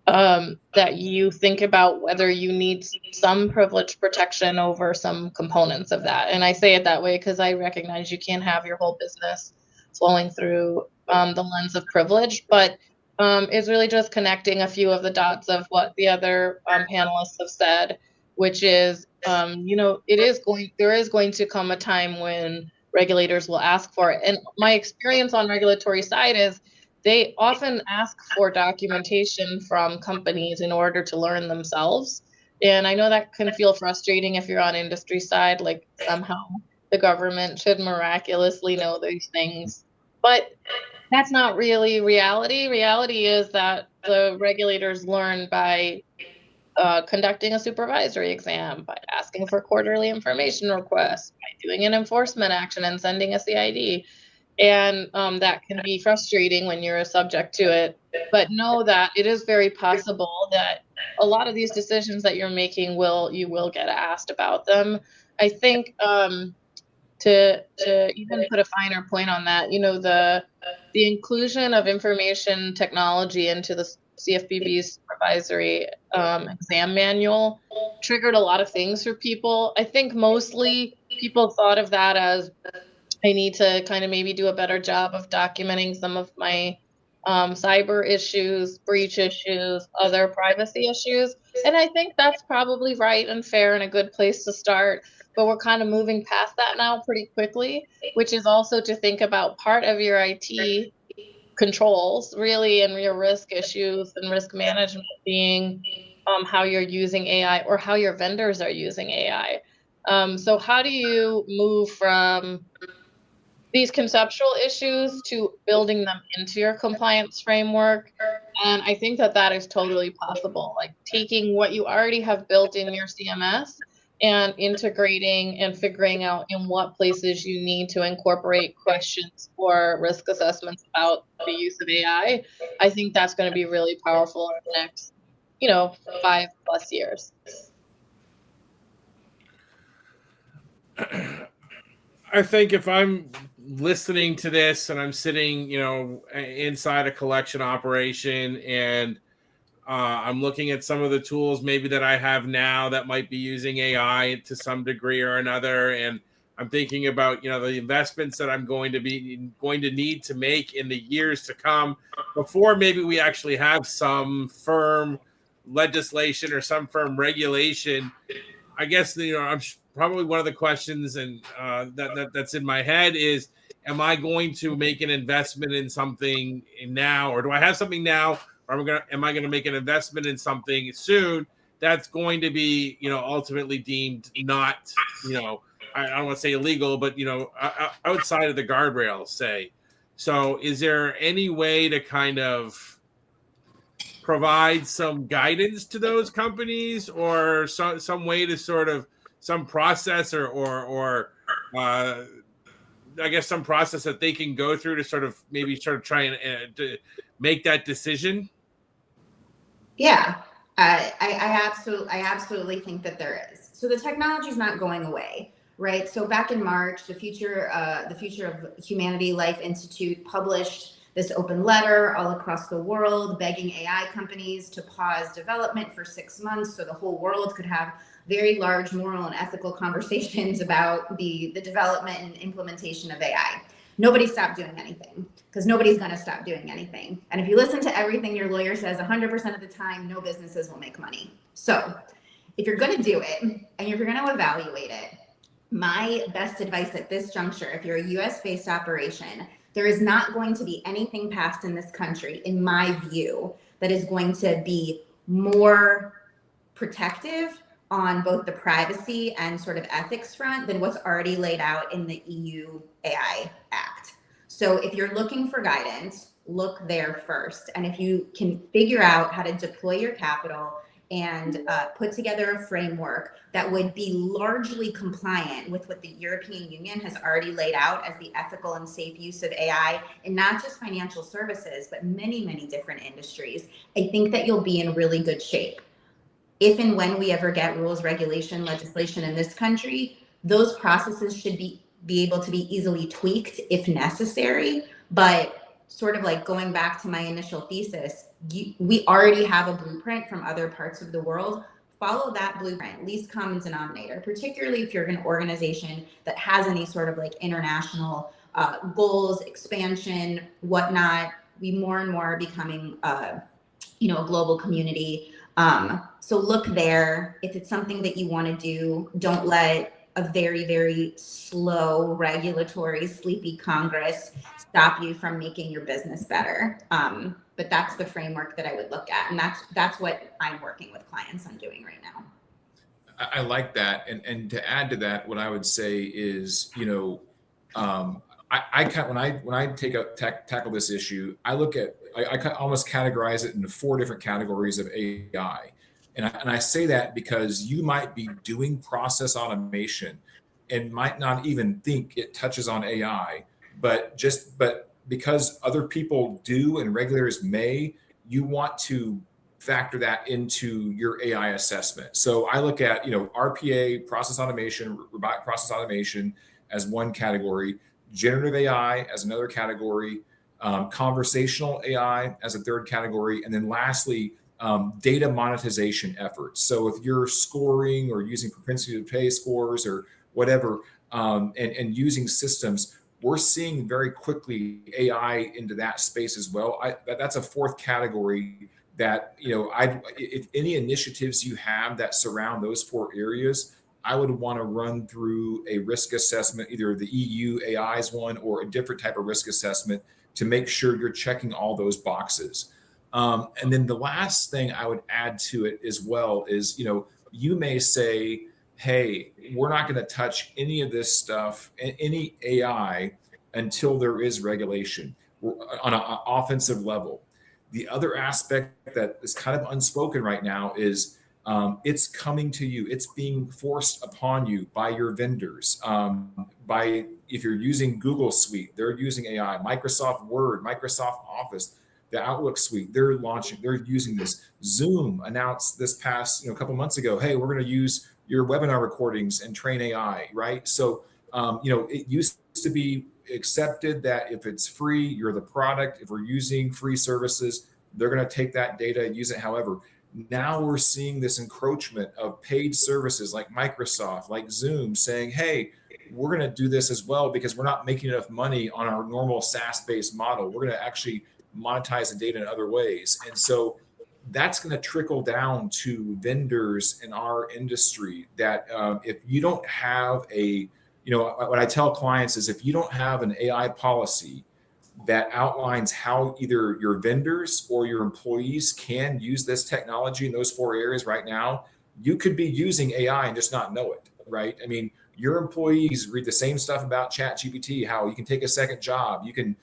That you think about whether you need some privilege protection over some components of that. And I say it that way because I recognize you can't have your whole business flowing through the lens of privilege, but it's really just connecting a few of the dots of what the other panelists have said, which is, there is going to come a time when regulators will ask for it. And my experience on regulatory side is they often ask for documentation from companies in order to learn themselves. And I know that can feel frustrating if you're on industry side, like somehow the government should miraculously know these things. But that's not really reality. Reality is that the regulators learn by conducting a supervisory exam, by asking for quarterly information requests, by doing an enforcement action and sending a CID. And that can be frustrating when you're a subject to it. But know that it is very possible that a lot of these decisions that you're making you will get asked about them. I think to even put a finer point on that, the inclusion of information technology into the CFPB's supervisory exam manual triggered a lot of things for people. I think mostly people thought of that as, I need to kind of maybe do a better job of documenting some of my cyber issues, breach issues, other privacy issues. And I think that's probably right and fair and a good place to start. But we're kind of moving past that now pretty quickly, which is also to think about part of your IT controls really, and your risk issues and risk management being how you're using AI or how your vendors are using AI. So how do you move from these conceptual issues to building them into your compliance framework? And I think that that is totally possible, like taking what you already have built in your CMS and integrating and figuring out in what places you need to incorporate questions or risk assessments about the use of AI. I think that's going to be really powerful in the next, 5+ years. I think if I'm listening to this and I'm sitting, inside a collection operation, and I'm looking at some of the tools maybe that I have now that might be using AI to some degree or another, and I'm thinking about, the investments that I'm going to need to make in the years to come before maybe we actually have some firm legislation or some firm regulation. I guess I'm probably one of the questions, and that's in my head is: am I going to make an investment in something now, or do I have something now, or am I gonna make an investment in something soon that's going to be ultimately deemed not I don't want to say illegal, but outside of the guardrails, say. So, is there any way to kind of provide some guidance to those companies, or some way to sort of some process or I guess some process that they can go through to sort of try and to make that decision? Yeah, I absolutely think that there is. So the technology is not going away, right? So back in March, the Future of Humanity Life Institute published this open letter all across the world, begging AI companies to pause development for 6 months so the whole world could have very large moral and ethical conversations about the development and implementation of AI. Nobody stopped doing anything, because nobody's going to stop doing anything. And if you listen to everything your lawyer says 100% of the time, no businesses will make money. So if you're going to do it and if you're going to evaluate it, my best advice at this juncture, if you're a US-based operation, there is not going to be anything passed in this country, in my view, that is going to be more protective on both the privacy and sort of ethics front than what's already laid out in the EU AI Act. So if you're looking for guidance, look there first. And if you can figure out how to deploy your capital and put together a framework that would be largely compliant with what the European Union has already laid out as the ethical and safe use of AI in not just financial services, but many, many different industries, I think that you'll be in really good shape. If and when we ever get rules, regulation, legislation in this country, those processes should be able to be easily tweaked if necessary. But sort of like going back to my initial thesis, we already have a blueprint from other parts of the world. Follow that blueprint, least common denominator, particularly if you're an organization that has any sort of like international goals, expansion, whatnot. We more and more are becoming, a global community. So look there. If it's something that you want to do, don't let a very, very slow, regulatory, sleepy Congress stop you from making your business better. But that's the framework that I would look at. And that's what I'm working with clients on doing right now. I like that. And to add to that, what I would say is, when I tackle this issue, I almost categorize it into 4 different categories of AI. And I say that because you might be doing process automation and might not even think it touches on AI, but because other people do and regulators may, you want to factor that into your AI assessment. So I look at, RPA, process automation, robotic process automation as one category, generative AI as another category, conversational AI as a third category, and then lastly, data monetization efforts. So if you're scoring or using propensity to pay scores or whatever, and using systems, we're seeing very quickly AI into that space as well. That's a 4th category that, if any initiatives you have that surround those 4 areas, I would want to run through a risk assessment, either the EU AI's one or a different type of risk assessment, to make sure you're checking all those boxes. And then the last thing I would add to it as well is, you may say, hey, we're not going to touch any of this stuff, any AI, until there is regulation on an offensive level. The other aspect that is kind of unspoken right now is it's coming to you. It's being forced upon you by your vendors. If you're using Google Suite, they're using AI. Microsoft Word, Microsoft Office, the Outlook Suite, they're using this. Zoom announced this past couple months ago, hey, we're going to use your webinar recordings and train AI, right? So it used to be accepted that if it's free, you're the product. If we're using free services, they're going to take that data and use it however. Now we're seeing this encroachment of paid services like Microsoft, like Zoom, saying, hey, we're going to do this as well because we're not making enough money on our normal SaaS-based model. We're going to actually monetize the data in other ways. And so that's going to trickle down to vendors in our industry that if you don't have what I tell clients is if you don't have an AI policy that outlines how either your vendors or your employees can use this technology in those 4 areas right now, you could be using AI and just not know it, right? I mean, your employees read the same stuff about ChatGPT, how you can take a second job, you can,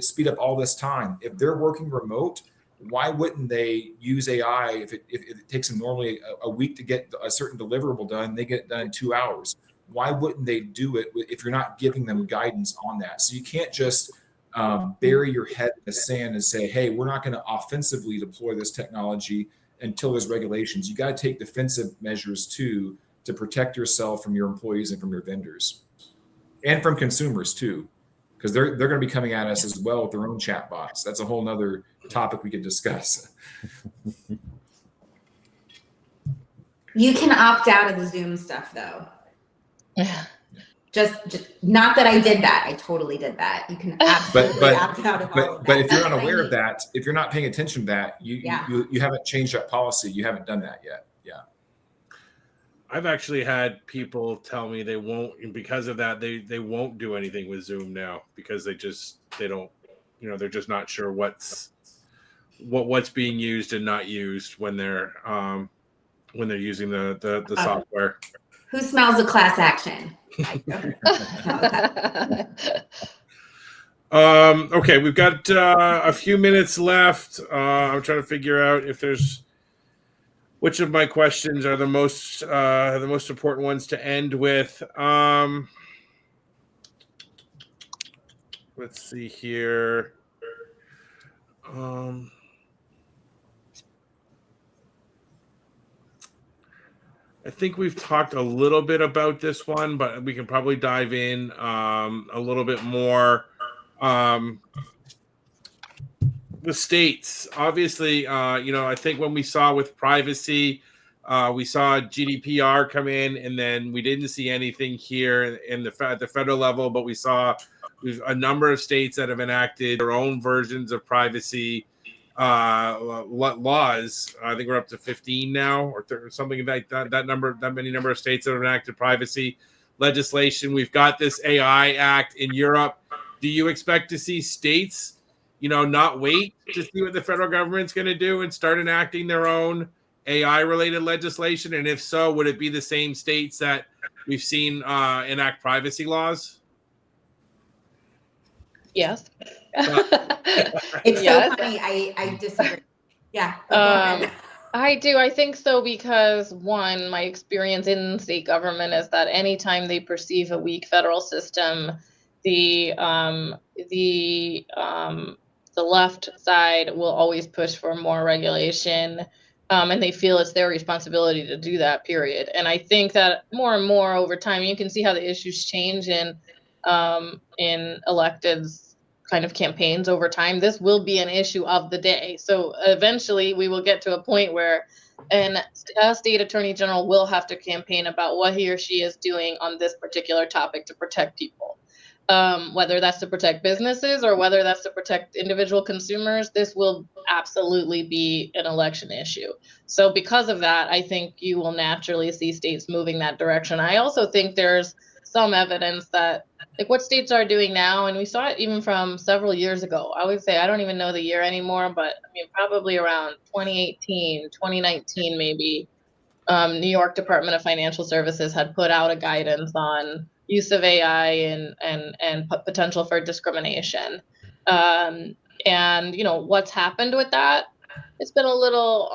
speed up all this time. If they're working remote, why wouldn't they use AI if it takes them normally a week to get a certain deliverable done, they get it done in 2 hours? Why wouldn't they do it if you're not giving them guidance on that? So you can't just bury your head in the sand and say, hey, we're not going to offensively deploy this technology until there's regulations. You got to take defensive measures too to protect yourself from your employees and from your vendors and from consumers too, because they're going to be coming at us as well with their own chat bots. That's a whole nother topic we could discuss. You can opt out of the Zoom stuff though. Just not that I did that. I totally did that. You can absolutely opt out of all of that. But if you're unaware of that, if you're not paying attention to that, you haven't changed that policy. You haven't done that yet. Yeah. I've actually had people tell me they won't, and because of that, they won't do anything with Zoom now because they don't, they're just not sure what's being used and not used when they're using the software. Who smells a class action? Okay, we've got a few minutes left. I'm trying to figure out which of my questions are the most important ones to end with. Let's see here. I think we've talked a little bit about this one, but we can probably dive in a little bit more. The states, obviously, I think when we saw with privacy, we saw GDPR come in, and then we didn't see anything here at the federal level, but we saw a number of states that have enacted their own versions of privacy laws. I think we're up to 15 now, or something like that. That many number of states that have enacted privacy legislation. We've got this AI Act in Europe. Do you expect to see states, not wait to see what the federal government's going to do and start enacting their own AI-related legislation? And if so, would it be the same states that we've seen enact privacy laws? Yes. It's so funny. I disagree. Yeah. I do. I think so because one, my experience in state government is that anytime they perceive a weak federal system, the left side will always push for more regulation, and they feel it's their responsibility to do that. Period. And I think that more and more over time, you can see how the issues change in electeds kind of campaigns over time. This will be an issue of the day. So eventually we will get to a point where a state attorney general will have to campaign about what he or she is doing on this particular topic to protect people. Whether that's to protect businesses or whether that's to protect individual consumers, this will absolutely be an election issue. So because of that, I think you will naturally see states moving that direction. I also think there's some evidence that like what states are doing now, and we saw it even from several years ago. I would say, I don't even know the year anymore, but I mean, probably around 2018, 2019, maybe. New York Department of Financial Services had put out a guidance on use of AI and potential for discrimination. And you know what's happened with that? It's been a little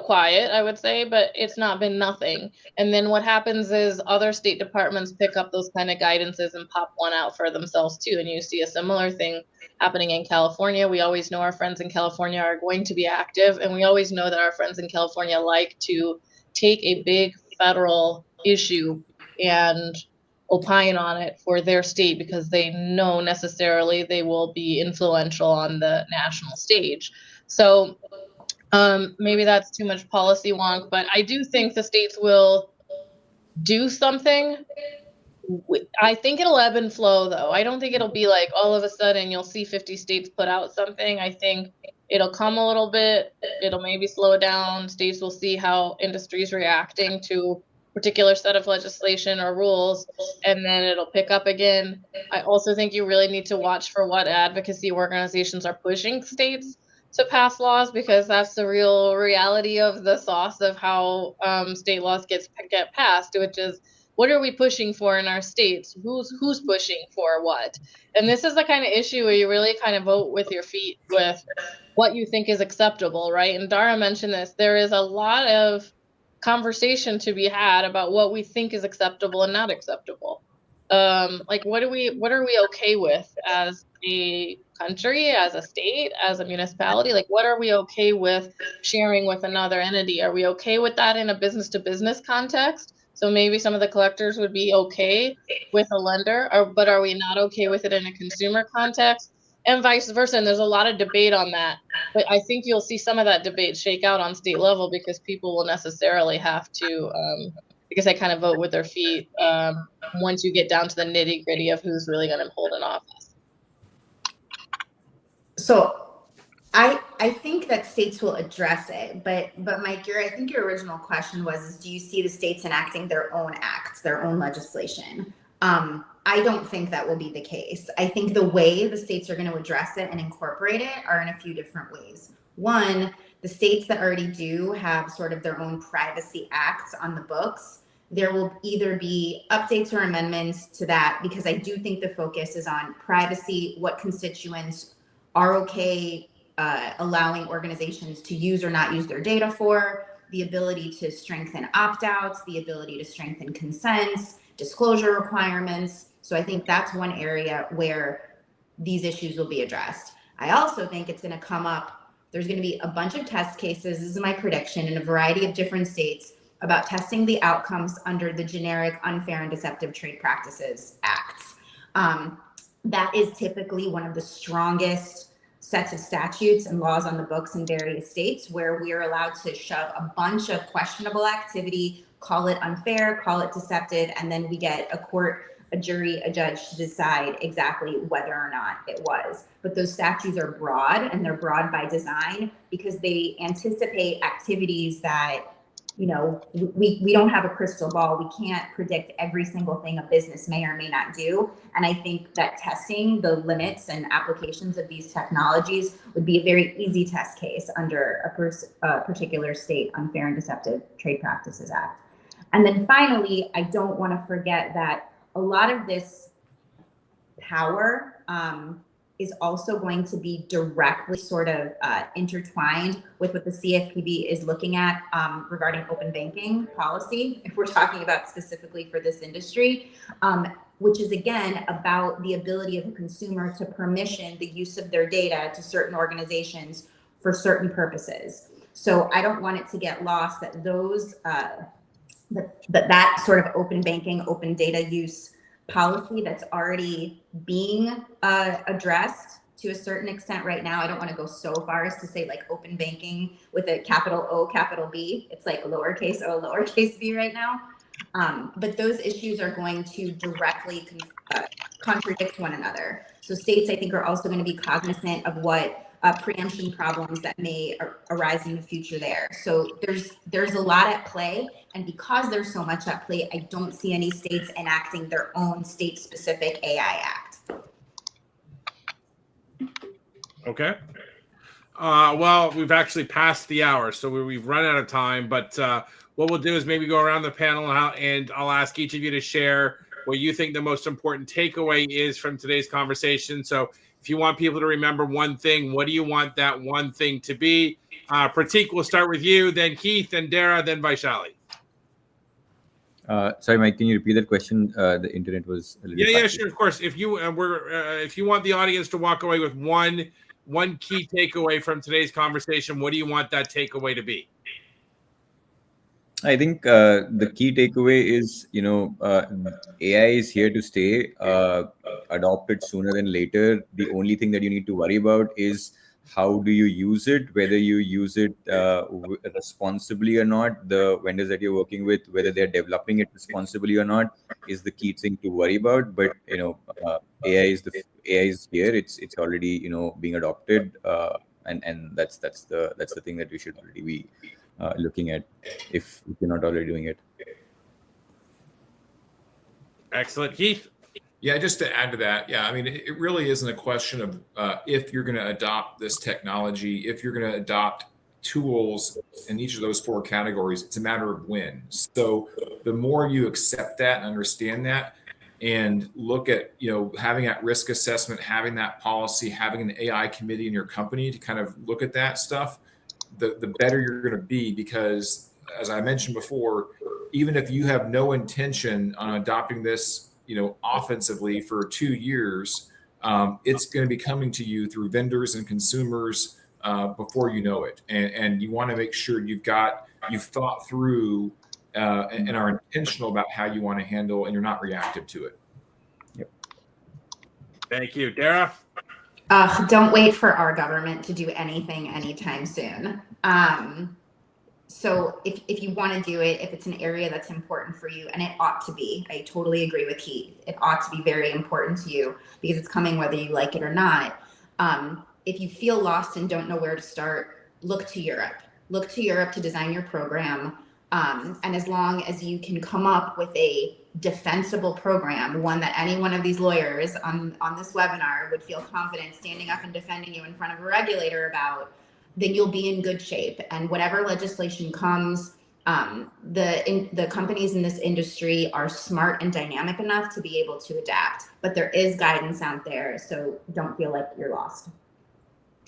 quiet, I would say, but it's not been nothing. And then what happens is other state departments pick up those kind of guidances and pop one out for themselves too. And you see a similar thing happening in California. We always know our friends in California are going to be active, and we always know that our friends in California like to take a big federal issue and opine on it for their state because they know necessarily they will be influential on the national stage. So maybe that's too much policy wonk, but I do think the states will do something. I think it'll ebb and flow, though. I don't think it'll be like all of a sudden you'll see 50 states put out something. I think it'll come a little bit. It'll maybe slow down. States will see how industry's reacting to a particular set of legislation or rules, and then it'll pick up again. I also think you really need to watch for what advocacy organizations are pushing states to pass laws, because that's the real reality of the sauce of how state laws get passed, which is what are we pushing for in our states? Who's pushing for what? And this is the kind of issue where you really kind of vote with your feet with what you think is acceptable, right? And Dara mentioned this. There is a lot of conversation to be had about what we think is acceptable and not acceptable. Like what are we okay with as a country, as a state, as a municipality? Like what are we okay with sharing with another entity? Are we okay with that in a business to business context? So maybe some of the collectors would be okay with a lender, but are we not okay with it in a consumer context? And vice versa. And there's a lot of debate on that. But I think you'll see some of that debate shake out on state level because people will necessarily have to, because they kind of vote with their feet once you get down to the nitty gritty of who's really going to hold an office. So I think that states will address it, but Mike, I think your original question was, do you see the states enacting their own acts, their own legislation? I don't think that will be the case. I think the way the states are going to address it and incorporate it are in a few different ways. One, the states that already do have sort of their own privacy acts on the books, there will either be updates or amendments to that, because I do think the focus is on privacy, what constituents are okay allowing organizations to use or not use their data for, the ability to strengthen opt-outs, the ability to strengthen consents, disclosure requirements. So I think that's one area where these issues will be addressed. I also think it's going to come up, there's going to be a bunch of test cases, this is my prediction, in a variety of different states about testing the outcomes under the generic Unfair and Deceptive Trade Practices Acts. That is typically one of the strongest sets of statutes and laws on the books in various states, where we are allowed to shove a bunch of questionable activity, call it unfair, call it deceptive, and then we get a court, a jury, a judge to decide exactly whether or not it was. But those statutes are broad, and they're broad by design because they anticipate activities that, you know, we don't have a crystal ball. We can't predict every single thing a business may or may not do. And I think that testing the limits and applications of these technologies would be a very easy test case under a particular state Unfair and Deceptive Trade Practices Act. And then finally, I don't want to forget that a lot of this power is also going to be directly sort of intertwined with what the CFPB is looking at regarding open banking policy, if we're talking about specifically for this industry, which is again about the ability of a consumer to permission the use of their data to certain organizations for certain purposes. So I don't want it to get lost that those that sort of open banking, open data use policy that's already being addressed to a certain extent right now. I don't want to go so far as to say like open banking with a capital O, capital B. It's like lowercase o, lowercase b right now. But those issues are going to directly contradict one another. So states, I think, are also going to be cognizant of what preemption problems that may arise in the future there. So there's a lot at play, and because there's so much at play, I don't see any states enacting their own state-specific AI Act. Okay. Well, we've actually passed the hour, so we've run out of time. But what we'll do is maybe go around the panel and I'll ask each of you to share what you think the most important takeaway is from today's conversation. So if you want people to remember one thing, what do you want that one thing to be? Pratik, we'll start with you, then Keith, then Dara, then Vaishali. Sorry, Mike, can you repeat that question? The internet was a little Yeah, sure, of course. If you if you want the audience to walk away with one key takeaway from today's conversation, what do you want that takeaway to be? I think the key takeaway is, AI is here to stay. Adopt it sooner than later. The only thing that you need to worry about is how do you use it, whether you use it responsibly or not. The vendors that you're working with, whether they're developing it responsibly or not, is the key thing to worry about. But AI is here. It's already being adopted, and that's the thing that we should already be looking at if you're not already doing it. Excellent. Keith? Yeah, just to add to that, I mean, it really isn't a question of if you're going to adopt this technology, if you're going to adopt tools in each of those four categories. It's a matter of when. So the more you accept that and understand that and look at, having that risk assessment, having that policy, having an AI committee in your company to kind of look at that stuff, the better you're going to be, because as I mentioned before, even if you have no intention on adopting this, offensively for 2 years, it's going to be coming to you through vendors and consumers before you know it. And you want to make sure you've thought through and are intentional about how you want to handle, and you're not reactive to it. Yep. Thank you. Dara? Don't wait for our government to do anything anytime soon. So if you want to do it, if it's an area that's important for you, and it ought to be, I totally agree with Keith. It ought to be very important to you because it's coming whether you like it or not. If you feel lost and don't know where to start, look to Europe. Look to Europe to design your program. And as long as you can come up with a defensible program, one that any one of these lawyers on this webinar would feel confident standing up and defending you in front of a regulator about, then you'll be in good shape. And whatever legislation comes, the companies in this industry are smart and dynamic enough to be able to adapt. But there is guidance out there, so don't feel like you're lost.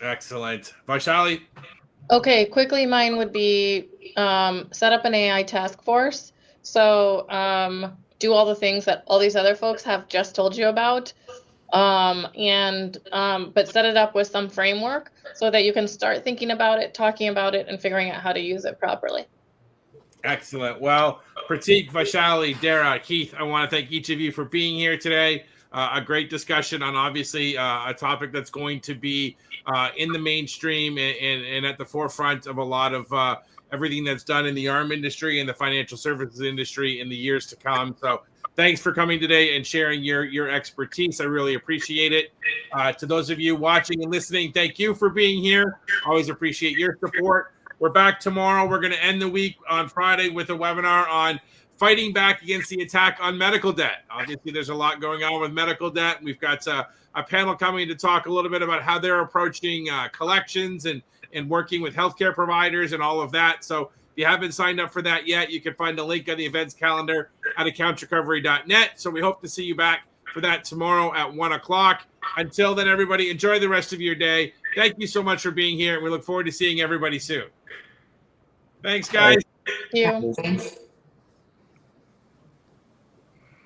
Excellent. Vaishali? Okay, quickly, mine would be set up an AI task force. So do all the things that all these other folks have just told you about, but set it up with some framework so that you can start thinking about it, talking about it, and figuring out how to use it properly. Excellent. Well, Pratik, Vaishali, Dara, Keith, I want to thank each of you for being here today. A great discussion on obviously a topic that's going to be in the mainstream and at the forefront of a lot of everything that's done in the arm industry and the financial services industry in the years to come. So thanks for coming today and sharing your expertise. I really appreciate it. To those of you watching and listening, thank you for being here. Always appreciate your support. We're back tomorrow. We're going to end the week on Friday with a webinar on fighting back against the attack on medical debt. Obviously, there's a lot going on with medical debt. We've got a panel coming to talk a little bit about how they're approaching collections and working with healthcare providers and all of that. So if you haven't signed up for that yet, you can find a link on the events calendar at accountrecovery.net. So we hope to see you back for that tomorrow at 1 o'clock. Until then, everybody, enjoy the rest of your day. Thank you so much for being here. We look forward to seeing everybody soon. Thanks, guys. Thank you. Thanks.